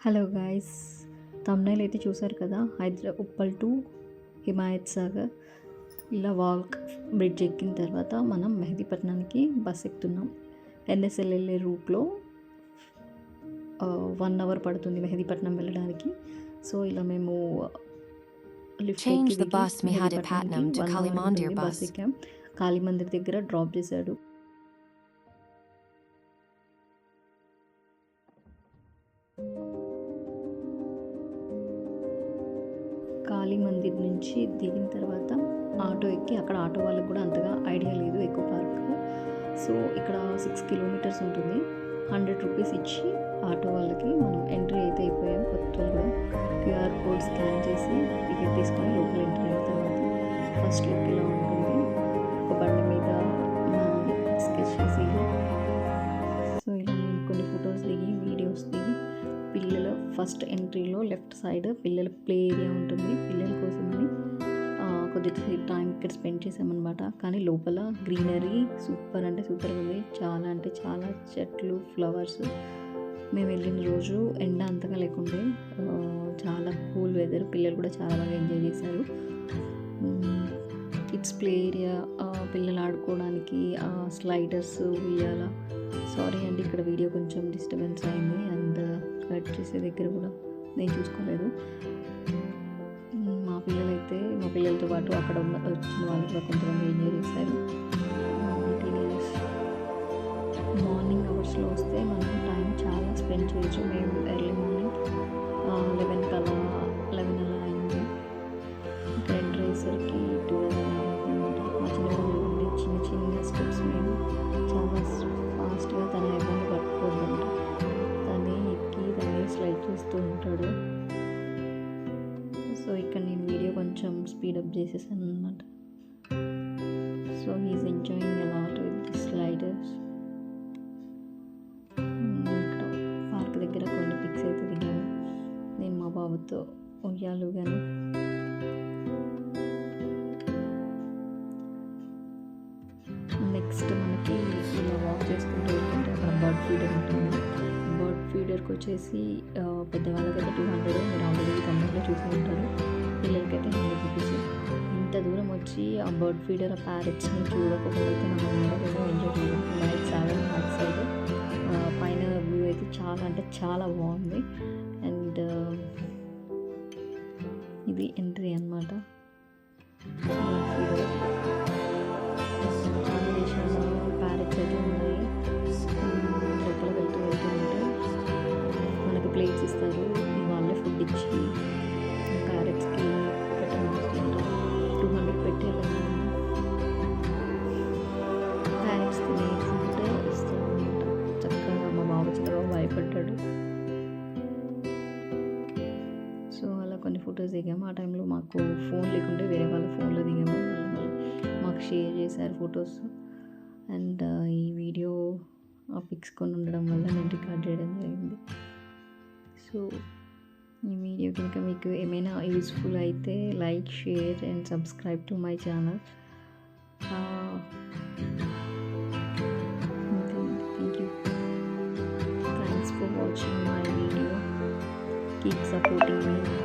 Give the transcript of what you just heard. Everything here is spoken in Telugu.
హలో గాయ్స్, తమ్నైల్ అయితే చూసారు కదా. ఉప్పల్ టు హిమాయత్ సాగర్ ఇలా వాల్క్ బ్రిడ్జ్ ఎక్కిన తర్వాత మనం మెహదీపట్నానికి బస్ ఎక్కుతున్నాం. ఎన్ఎస్ఎల్ వెళ్ళే రూట్లో 1 అవర్ పడుతుంది మెహదీపట్నం వెళ్ళడానికి. సో ఇలా మేము లిఫ్ట్ Change ఎక్కి the bus మెహదీపట్నంకి Mehadipatnam to 1 అవర్ Kalimandir ఉంటుంది. bus. బస్ ఎక్కాం. కాళీమందిర్ దగ్గర డ్రాప్ చేశాడు. కాళీమందిర్ నుంచి దిగిన తర్వాత ఆటో ఎక్కి, అక్కడ ఆటో వాళ్ళకి కూడా అంతగా ఐడియా లేదు ఎకో పార్క్. సో ఇక్కడ 6 కిలోమీటర్స్ ఉంటుంది. 100 రూపీస్ ఇచ్చి ఆటో వాళ్ళకి మనం ఎంట్రీ అయితే అయిపోయాం. కొత్తగా క్యూఆర్ కోడ్ స్కాన్ చేసి టికెట్ తీసుకొని లోపల ఎంట్రీ అయిన తర్వాత ఫస్ట్ లుక్ ఇలా ఉంటుంది. ఒక బండి మీద స్కెచ్ చేసి, సో ఇలా మేము కొన్ని ఫొటోస్ దిగి వీడియోస్ దిగి, పిల్లల ఫస్ట్ ఎంట్రీలో లెఫ్ట్ సైడ్ పిల్లల ప్లే ఏరియా ఉంటుంది. పిల్లల కోసమని కొద్దిగా టైం ఇక్కడ స్పెండ్ చేసామన్నమాట. కానీ లోపల గ్రీనరీ సూపర్ అంటే సూపర్గా ఉంది. చాలా అంటే చాలా చెట్లు, ఫ్లవర్స్. మేము వెళ్ళిన రోజు ఎండ అంతగా లేకుండే, చాలా కూల్ వెదర్. పిల్లలు కూడా చాలా బాగా ఎంజాయ్ చేశారు. కిడ్స్ ప్లే ఏరియా, పిల్లలు ఆడుకోవడానికి స్లైడర్స్, ఉయ్యాల. సారీ అండి, ఇక్కడ వీడియో కొంచెం డిస్టర్బెన్స్ అయింది అండ్ కట్ చేసే దగ్గర కూడా నేను చూసుకోలేదు. మా పిల్లలతో పాటు అక్కడ వచ్చిన వాళ్ళు కూడా కొంతమంది ఎంజాయ్ చేశారు. మార్నింగ్ అవర్స్లో వస్తే మనం టైం చాలా స్పెండ్ చేయొచ్చు. మేము ఎర్లీ మార్నింగ్ 11 అలా అయింది. ఇక్కడ ఎంటర్ అయ్యేసరికి 12 మా చిన్న చిన్న స్టెప్స్ మేము చాలా ఫాస్ట్గా తన ఎవరిని పట్టుకోవద్దంట. తనే ఎక్కి తనే స్లైడ్ చేస్తూ ఉంటాడు. సో ఇక్కడ నేను వీడియో కొంచెం స్పీడప్ చేసేసాను అనమాట. So he's enjoying a lot with the sliders. ఇక్కడ పార్క్ దగ్గర కొన్ని పిక్స్ అయితే దిగాను. నేను మా బాబుతో ఉయ్యాలుగాను. నెక్స్ట్ మనకి ఇలా వాక్ చేసుకుంటూ వెళ్తుంటే అక్కడ బర్డ్ ఫీడర్ ఉంటుంది. బర్డ్ ఫీడర్కి వచ్చేసి పెద్దవాళ్ళకైతే 200, మీరు ఆల్రెడీ తమిళలో చూసి ఉంటారు. పిల్లలకైతే 100 రూపీస్. ఇంత దూరం వచ్చి ఆ బర్డ్ ఫీడర్, ఆ ప్యారెట్స్ని చూడకపోతే మనం ఉండలేదో ఎంజాయ్ చేయడం. లైట్ సాగర్ హాట్ సైడ్ పైన వ్యూ అయితే చాలా అంటే చాలా బాగుంది. అండ్ ఇది ఎంట్రీ అన్నమాట. చాలా దేశాల ప్యారెట్స్ అయితే ఉన్నాయి. లోపల వెళ్తుంటే మనకి ప్లేట్స్ ఇస్తారు. వాళ్ళే ఫుడ్ ఇచ్చి ప్యారెట్స్కి పెట్టారు. 200 పెట్టి ప్యారెట్స్ తినే ఫుడ్ ఇస్తారు అనమాట. చక్కగా మా బాబు చక్కగా భయపడ్డాడు. సో అలా కొన్ని ఫొటోస్ దిగాము. ఆ టైంలో మాకు ఫోన్ లేకుంటే వేరే వాళ్ళ ఫోన్లో దిగాము. మాకు షేర్ చేశారు ఫొటోస్. అండ్ ఈ వీడియో ఆ పిక్స్ కొన్ని ఉండడం వల్ల నేను రికార్డ్ చేయడం జరిగింది. సో ఈ వీడియో కనుక మీకు ఏమైనా యూస్ఫుల్ అయితే like, share and subscribe to my channel. Thank you. Thanks for watching my video. Keep supporting me.